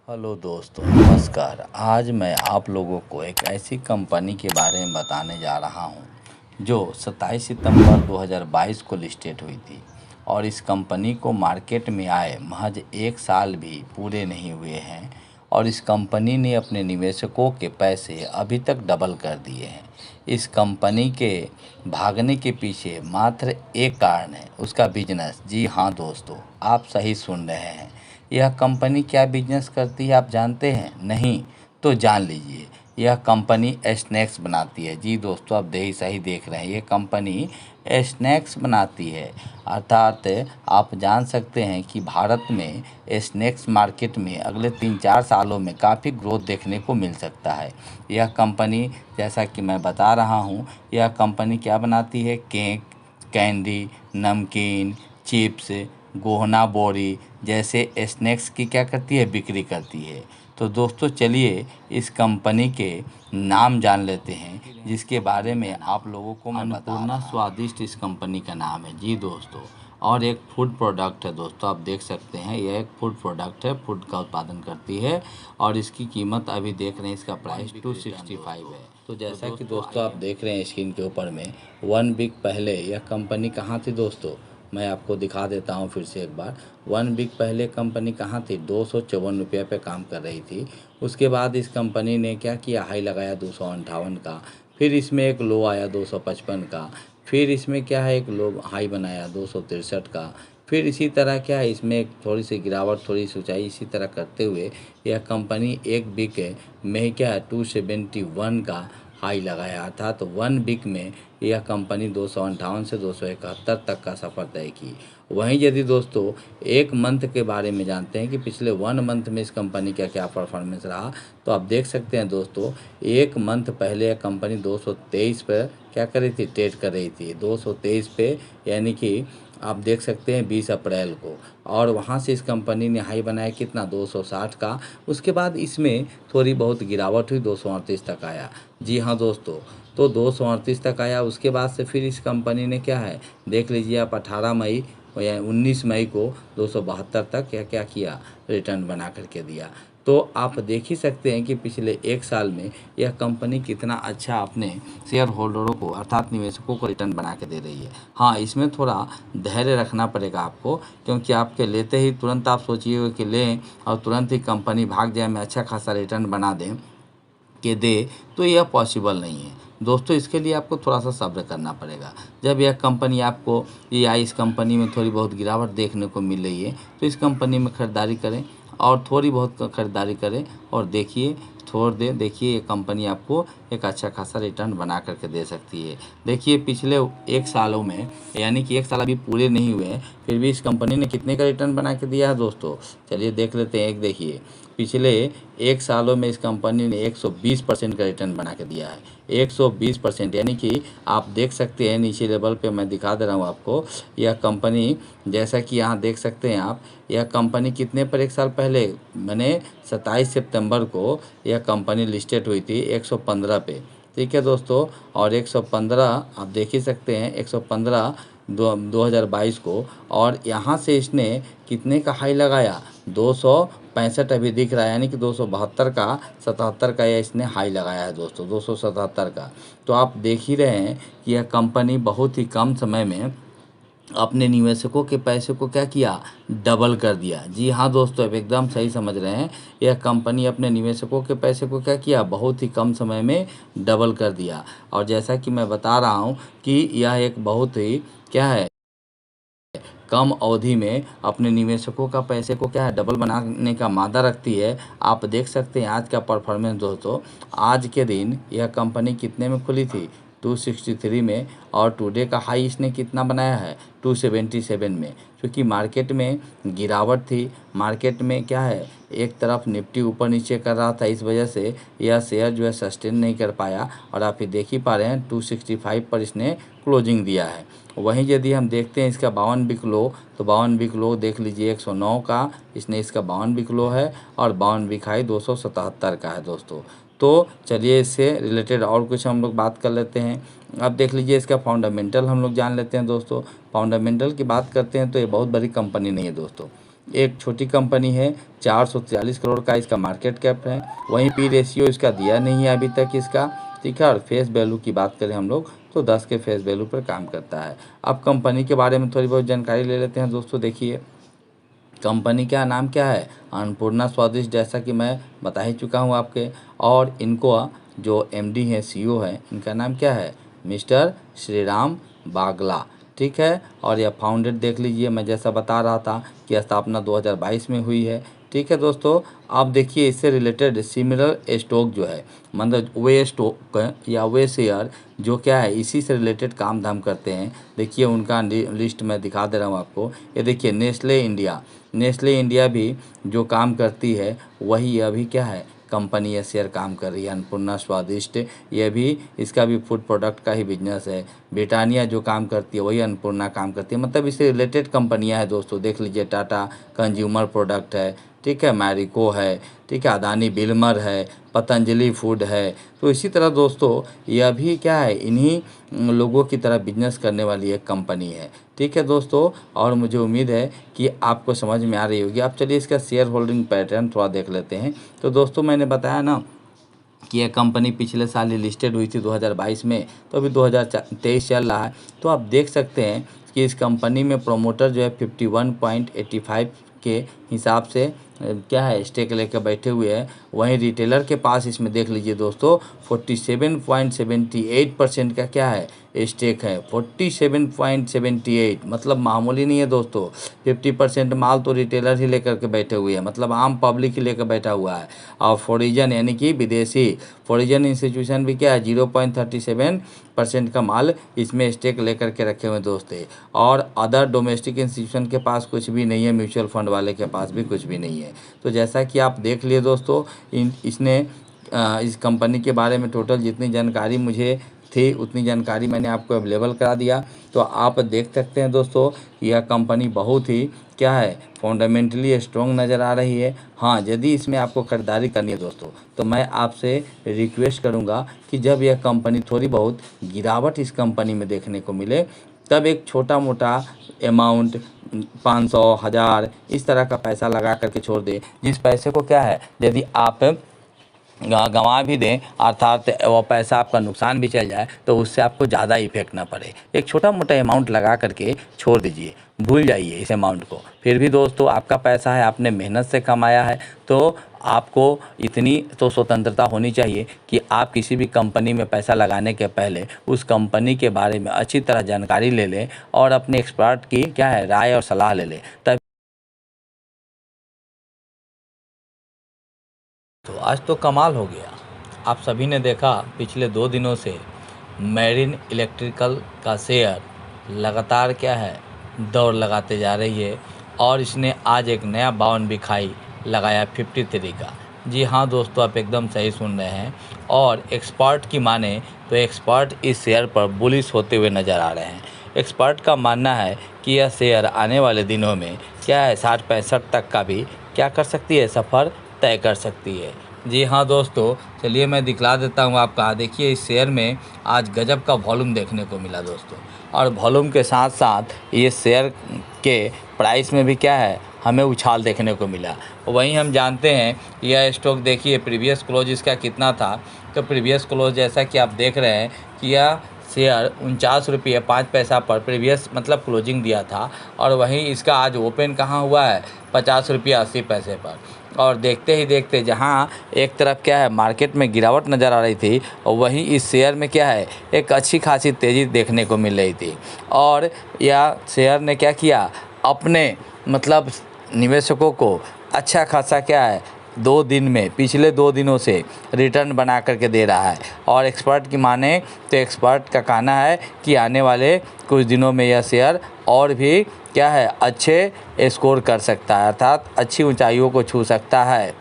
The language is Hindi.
हेलो दोस्तों, नमस्कार। आज मैं आप लोगों को एक ऐसी कंपनी के बारे में बताने जा रहा हूं जो 27 सितंबर 2022 को लिस्टेड हुई थी और इस कंपनी को मार्केट में आए महज 1 साल भी पूरे नहीं हुए हैं और इस कंपनी ने अपने निवेशकों के पैसे अभी तक डबल कर दिए हैं। इस कंपनी के भागने के पीछे मात्र एक कारण है, उसका बिजनेस। जी हाँ दोस्तों, आप सही सुन रहे हैं। यह कंपनी क्या बिजनेस करती है आप जानते हैं? नहीं तो जान लीजिए। यह कंपनी स्नैक्स बनाती है। जी दोस्तों, आप सही देख रहे हैं, ये कंपनी स्नैक्स बनाती है। अर्थात आप जान सकते हैं कि भारत में स्नैक्स मार्केट में अगले 3-4 सालों में काफ़ी ग्रोथ देखने को मिल सकता है। यह कंपनी, जैसा कि मैं बता रहा हूँ, यह कंपनी क्या बनाती है? केक, कैंडी, नमकीन, चिप्स, गोहना बोरी जैसे स्नैक्स की क्या करती है? बिक्री करती है। तो दोस्तों चलिए इस कंपनी के नाम जान लेते हैं जिसके बारे में आप लोगों को मैं बता रहा हूं। अन्नपूर्णा स्वादिष्ट इस कंपनी का नाम है। जी दोस्तों, और एक फूड प्रोडक्ट है दोस्तों, आप देख सकते हैं यह एक फूड प्रोडक्ट है, फूड का उत्पादन करती है और इसकी कीमत अभी देख रहे हैं, इसका प्राइस 265 है। तो जैसा कि दोस्तों आप देख रहे हैं स्क्रीन के ऊपर में, 1 वीक पहले यह कंपनी कहाँ थी दोस्तों? मैं आपको दिखा देता हूं फिर से एक बार। 1 वीक पहले कंपनी कहाँ थी? 254 रुपये पे काम कर रही थी। उसके बाद इस कंपनी ने क्या किया? हाई लगाया 258 का, फिर इसमें एक लो आया 255 का, फिर इसमें क्या है, एक लो हाई बनाया 263 का, फिर इसी तरह क्या है, इसमें एक थोड़ी सी गिरावट, थोड़ी सी ऊंचाई, इसी तरह करते हुए यह कंपनी 1 वीक में क्या है 271 का हाई लगाया। अर्थात 1 वीक में यह कंपनी 258 से 271 तक का सफ़र तय की। वहीं यदि दोस्तों एक मंथ के बारे में जानते हैं कि पिछले 1 मंथ में इस कंपनी का क्या परफॉर्मेंस रहा, तो आप देख सकते हैं दोस्तों, एक मंथ पहले यह कंपनी 223 पर क्या कर रही थी? ट्रेड कर रही थी 223 पे, यानी कि आप देख सकते हैं 20 अप्रैल को, और वहाँ से इस कंपनी ने हाई बनाया कितना? 260 का। उसके बाद इसमें थोड़ी बहुत गिरावट हुई, 238 तक आया। जी हाँ दोस्तों, तो 238 तक आया। उसके बाद से फिर इस कंपनी ने क्या है, देख लीजिए आप, 18 मई या 19 मई को 272 तक क्या क्या किया? रिटर्न बना करके दिया। तो आप देख ही सकते हैं कि पिछले 1 साल में यह कंपनी कितना अच्छा अपने शेयर होल्डरों को, अर्थात निवेशकों को, रिटर्न बना के दे रही है। हाँ, इसमें थोड़ा धैर्य रखना पड़ेगा आपको, क्योंकि आपके लेते ही तुरंत आप सोचिएगा कि लें और तुरंत ही कंपनी भाग जाए, में अच्छा खासा रिटर्न बना दें के दे, तो यह पॉसिबल नहीं है दोस्तों। इसके लिए आपको थोड़ा सा सब्र करना पड़ेगा। जब यह कंपनी आपको, या इस कंपनी में थोड़ी बहुत गिरावट देखने को मिल रही है, तो इस कंपनी में खरीदारी करें और थोड़ी बहुत खरीदारी करें और देखिए, छोड़ दें, देखिए ये कंपनी आपको एक अच्छा खासा रिटर्न बना करके दे सकती है। देखिए पिछले 1 सालों में, यानी कि 1 साल अभी पूरे नहीं हुए हैं, फिर भी इस कंपनी ने कितने का रिटर्न बना के दिया है दोस्तों? चलिए देख लेते हैं। एक देखिए, पिछले 1 सालों में इस कंपनी ने 120% का रिटर्न बना के दिया है। 120%, यानी कि आप देख सकते हैं नीचे लेवल पे मैं दिखा दे रहा हूँ आपको। यह कंपनी, जैसा कि यहाँ देख सकते हैं आप, यह कंपनी कितने पर 1 साल पहले, मैंने 27 सितंबर को यह कंपनी लिस्टेड हुई थी 115 पे। ठीक है दोस्तों, और 115 आप देख ही सकते हैं, 115 2022 को, और यहाँ से इसने कितने का हाई लगाया? 265 अभी दिख रहा है, यानी कि 272 का, 77 का यह इसने हाई लगाया है दोस्तों, 277 का। तो आप देख ही रहे हैं कि यह कंपनी बहुत ही कम समय में अपने निवेशकों के पैसे को क्या किया? डबल कर दिया। जी हाँ दोस्तों, अब एकदम सही समझ रहे हैं। यह कंपनी अपने निवेशकों के पैसे को क्या किया? बहुत ही कम समय में डबल कर दिया। और जैसा कि मैं बता रहा हूँ कि यह एक बहुत ही क्या है, कम अवधि में अपने निवेशकों का पैसे को क्या है, डबल बनाने का मादा रखती है। आप देख सकते हैं आज का परफॉर्मेंस दोस्तों। आज के दिन यह कंपनी कितने में खुली थी? 263 में, और टुडे का हाई इसने कितना बनाया है? 277 में। क्योंकि मार्केट में गिरावट थी, मार्केट में क्या है, एक तरफ निफ्टी ऊपर नीचे कर रहा था, इस वजह से यह शेयर जो है सस्टेन नहीं कर पाया, और आप ये देख ही पा रहे हैं 265 पर इसने क्लोजिंग दिया है। वहीं यदि हम देखते हैं इसका 52 वीक लो, तो 52 वीक लो देख लीजिए 109 का, इसने इसका 52 वीक लो है, और 52 वीक हाई 277 का है दोस्तों। तो चलिए इससे रिलेटेड और कुछ हम लोग बात कर लेते हैं। अब देख लीजिए इसका फंडामेंटल हम लोग जान लेते हैं दोस्तों। फंडामेंटल की बात करते हैं तो ये बहुत बड़ी कंपनी नहीं है दोस्तों। एक छोटी कंपनी है, 443 करोड़ का इसका मार्केट कैप है। वहीं पी रेशियो इसका दिया नहीं है अभी तक इसका, ठीक है। और फेस वैल्यू की बात करें हम लोग तो 10 के फेस वैल्यू पर काम करता है। अब कंपनी के बारे में थोड़ी बहुत जानकारी ले लेते हैं दोस्तों। देखिए कंपनी का नाम क्या है, अन्नपूर्णा स्वादिष्ट, जैसा कि मैं बता ही चुका हूँ आपके। और इनको जो एमडी है, सीईओ है, इनका नाम क्या है, मिस्टर श्रीराम बागला, ठीक है। और यह फाउंडेड देख लीजिए, मैं जैसा बता रहा था कि स्थापना 2022 में हुई है, ठीक है दोस्तों। आप देखिए इससे रिलेटेड सिमिलर स्टॉक जो है, मतलब वे स्टॉक या वे शेयर जो क्या है इसी से रिलेटेड काम धाम करते हैं। देखिए उनका लिस्ट मैं दिखा दे रहा हूँ आपको। ये देखिए नेस्ले इंडिया, नेस्ले इंडिया भी जो काम करती है वही अभी क्या है कंपनी या शेयर काम कर रही है। अन्नपूर्णा स्वादिष्ट, ये भी इसका भी फूड प्रोडक्ट का ही बिजनेस है। ब्रिटानिया जो काम करती है वही अन्नपूर्णा काम करती है, मतलब इससे रिलेटेड कंपनियां हैं दोस्तों। देख लीजिए टाटा कंज्यूमर प्रोडक्ट है, ठीक है, मैरिको है, ठीक है, अदानी बिल्मर है, पतंजलि फूड है। तो इसी तरह दोस्तों यह भी क्या है इन्हीं लोगों की तरह बिजनेस करने वाली एक कंपनी है, ठीक है दोस्तों। और मुझे उम्मीद है कि आपको समझ में आ रही होगी। आप चलिए इसका शेयर होल्डिंग पैटर्न थोड़ा देख लेते हैं। तो दोस्तों मैंने बताया ना कि यह कंपनी पिछले साल ही लिस्टेड हुई थी 2022 में, तो अभी 2023 चल रहा है। तो आप देख सकते हैं कि इस कंपनी में प्रोमोटर जो है 51.85 के हिसाब से क्या है स्टेक लेकर बैठे हुए हैं। वहीं रिटेलर के पास इसमें देख लीजिए दोस्तों 47.78% का क्या है स्टेक है। 47.78 मतलब मामूली नहीं है दोस्तों। 50% माल तो रिटेलर ही लेकर के बैठे हुए हैं, मतलब आम पब्लिक ही लेकर बैठा हुआ है। और फॉरिजन यानी कि विदेशी फॉरिजन इंस्टीट्यूशन भी क्या है 0.37% का माल इसमें स्टेक लेकर के रखे हुए दोस्त है। और अदर डोमेस्टिक इंस्टीट्यूशन के पास कुछ भी नहीं है, म्यूचुअल फंड वाले के पास भी कुछ भी नहीं है। तो जैसा कि आप देख लिए दोस्तों, इसने इस कंपनी के बारे में टोटल जितनी जानकारी मुझे थी उतनी जानकारी मैंने आपको अवेलेबल करा दिया। तो आप देख सकते हैं दोस्तों यह कंपनी बहुत ही क्या है फंडामेंटली स्ट्रॉन्ग नज़र आ रही है। हाँ, यदि इसमें आपको खरीदारी करनी है दोस्तों तो मैं आपसे रिक्वेस्ट करूंगा कि जब यह कंपनी थोड़ी बहुत गिरावट इस कंपनी में देखने को मिले तब एक छोटा मोटा अमाउंट 500 1000 इस तरह का पैसा लगा करके छोड़ दे, जिस पैसे को क्या है यदि आप गंवा भी दें अर्थात वो पैसा आपका नुकसान भी चल जाए तो उससे आपको ज़्यादा इफेक्ट ना पड़े। एक छोटा मोटा अमाउंट लगा करके छोड़ दीजिए, भूल जाइए इस अमाउंट को। फिर भी दोस्तों आपका पैसा है, आपने मेहनत से कमाया है, तो आपको इतनी तो स्वतंत्रता होनी चाहिए कि आप किसी भी कंपनी में पैसा लगाने के पहले उस कंपनी के बारे में अच्छी तरह जानकारी ले लें और अपने एक्सपर्ट की क्या है राय और सलाह ले लें। तब तो आज तो कमाल हो गया। आप सभी ने देखा पिछले 2 दिनों से मेरिन इलेक्ट्रिकल का शेयर लगातार क्या है दौड़ लगाते जा रही है और इसने आज एक नया बावन भी खाई लगाया 53 का। जी हाँ दोस्तों, आप एकदम सही सुन रहे हैं। और एक्सपर्ट की माने तो एक्सपर्ट इस शेयर पर बुलिश होते हुए नज़र आ रहे हैं। एक्सपर्ट का मानना है कि यह शेयर आने वाले दिनों में क्या है 60-65 तक का भी क्या कर सकती है सफ़र तय कर सकती है। जी हाँ दोस्तों, चलिए मैं दिखला देता हूँ आपका। देखिए इस शेयर में आज गजब का वॉल्यूम देखने को मिला दोस्तों, और वॉल्यूम के साथ साथ ये शेयर के प्राइस में भी क्या है हमें उछाल देखने को मिला। वहीं हम जानते हैं यह स्टॉक देखिए प्रीवियस क्लोज इसका कितना था। तो प्रीवियस क्लोज जैसा कि आप देख रहे हैं कि यह शेयर 49 रुपये 5 पैसा पर प्रीवियस मतलब क्लोजिंग दिया था। और वहीं इसका आज ओपन कहाँ हुआ है 50 रुपये 80 पैसे पर। और देखते ही देखते जहां एक तरफ क्या है मार्केट में गिरावट नज़र आ रही थी और वहीं इस शेयर में क्या है एक अच्छी खासी तेज़ी देखने को मिल रही थी। और यह शेयर ने क्या किया अपने मतलब निवेशकों को अच्छा खासा क्या है 2 दिन में पिछले 2 दिनों से रिटर्न बना करके दे रहा है। और एक्सपर्ट की माने तो एक्सपर्ट का कहना है कि आने वाले कुछ दिनों में यह शेयर और भी क्या है अच्छे स्कोर कर सकता है, अर्थात अच्छी ऊंचाइयों को छू सकता है।